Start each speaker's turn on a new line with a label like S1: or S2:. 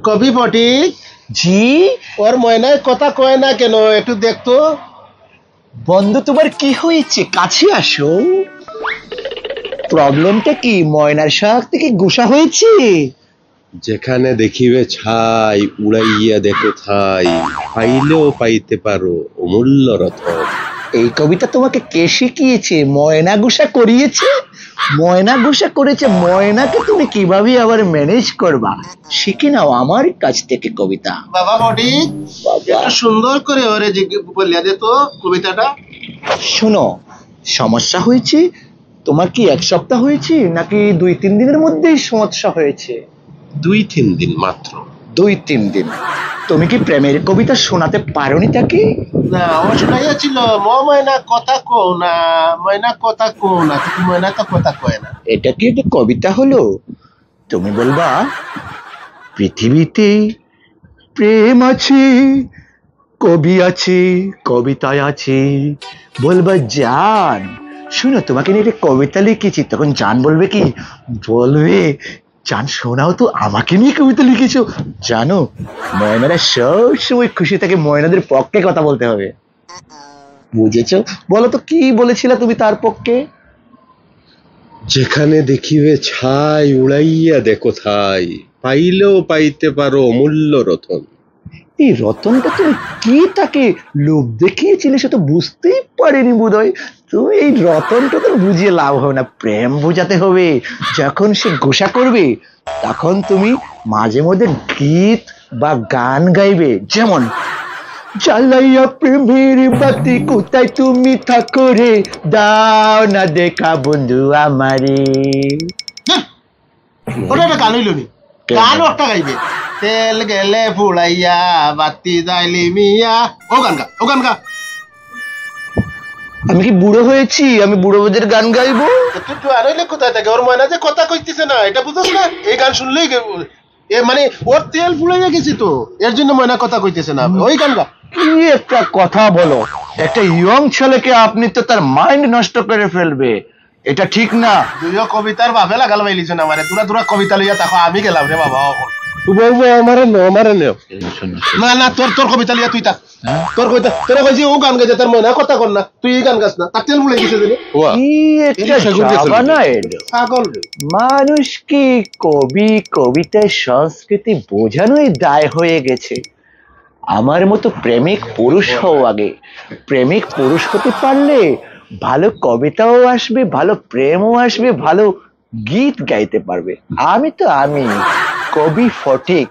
S1: কবি ফটিক
S2: জি
S1: ওর ময়নায় কথা কয় না কেন, একটু দেখতো।
S2: বন্ধু, তোমার কি হয়েছে? কাছে আসো। প্রবলেমটা কি? ময়নার শাক থেকে গুসা হয়েছে?
S3: যেখানে দেখিবে ছাই উড়াইয়া দেখো থাই, পাইলেও পাইতে পারো অমূল্য রতন।
S2: এই কবিতা তোমাকে কে শিখিয়েছে? ময়না গুসা করিয়েছে? ময়না গুসা করেছে, ময়নাকে তুমি কিভাবে আবার ম্যানেজ করবা শিখে নাও আমার কাছ থেকে কবিতা।
S1: বাবা ফটিক
S2: বাবা
S1: একটু সুন্দর করে ওরে বলিয়া দে তো কবিতাটা।
S2: শোনো, সমস্যা হয়েছে তোমার কি 1 সপ্তাহ হয়েছে নাকি 2-3 দিনের মধ্যেই সমস্যা হয়েছে?
S3: 2-3 দিন মাত্র।
S2: 2-3 দিন। তুমি কি প্রেমের কবিতা শোনাতে পারোনি তাকে?
S1: না, ও শোনাইয়াছিল ময়না কথা কও না, ময়না কথা কও না, কিন্তু ময়না তো কথা কয় না।
S2: এটা কি একটা কবিতা হলো? তুমি বলবা পৃথিবীতে প্রেম আছে, কবি আছে, কবিতায় আছে। বলবা জান শুনো, তোমাকে নিয়ে একটা কবিতা লিখেছি। তখন জান বলবে কি? বলবে জান শোনাও তো, আমাকে নিয়ে কবিতা লিখেছো। জানো, ময়নারা সবসময় খুশি থাকে, ময়নাদের পক্ষে কথা বলতে হবে। বুঝেছো? বলো তো কি বলেছিলে তুমি তার পক্ষে?
S3: যেখানে দেখিবে ছাই উড়াইয়া দেখো থাই, পাইলেও পাইতে পারো অমূল্য রতন।
S2: এই রতনটা তুমি কি তাকে লোভ দেখিয়েছিলে? সে তো বুঝতেই পারেনি বোধহয়। তুমি এই রতনটা তো বুঝিয়ে লাভ হবে না, প্রেম বোঝাতে হবে। যখন সে গোসা করবে তখন তুমি মাঝে মধ্যে গীত বা গান গাইবে, যেমন জ্বালাইয়া প্রেমের বাতি কোথায় তুমি থাকো রে, দাও না দেখা বন্ধু আমারে।
S1: ওটা একটা গান হইল নি, গান একটা গাইবে। তেল গেলে ফুলাইয়া বাতি যাইলি মিয়া, ও গান গা, ও গান গা।
S2: আমি কি বুড়ো হয়েছি আমি বুড়োদের গান গাইবো?
S1: তুই জোয়ান হইলে কোথায় থাকে? ওর ময়না যে কথা কইতেছে না, এটা বুঝছ না? এই গান শুনলেই এ মানে ওর তেল ফুলাইয়া গেছি তো, এর জন্য ময়না কথা কইতেছে না। ওই গান গা।
S2: কি একটা কথা বলো! একটা ইয়ং ছেলেকে আপনি তো তার মাইন্ড নষ্ট করে ফেলবে, এটা ঠিক না।
S1: তুইও কবিতার বাপে লাগাল পাইলিস না আমারে। তোরা তোরা কবিতা লইয়া থাকো, আমি গেলাম রে বাবা।
S3: বলবো আমারে নো, আমারে নেও।
S1: না না, তোর তোর কবিতা লিয়া তুই থাক। তোর কবিতা তোরা কইছি ও গান গাইতে, তার ময়না কথা কর না, তুই এই গান গাছ না। তার তেল ফুলাই গেছে দিনে।
S2: কি একটা জামানা এলো!
S1: পাগল রে।
S2: মানুষ কি কবি কবিতায় সংস্কৃতি বোঝানোই দায় হয়ে গেছে। আমার মতো প্রেমিক পুরুষ হও আগে। প্রেমিক পুরুষ হতে পারলে ভালো কবিতাও আসবে, ভালো প্রেমও আসবে, ভালো গীত গাইতে পারবে। আমি কবি ফটিক।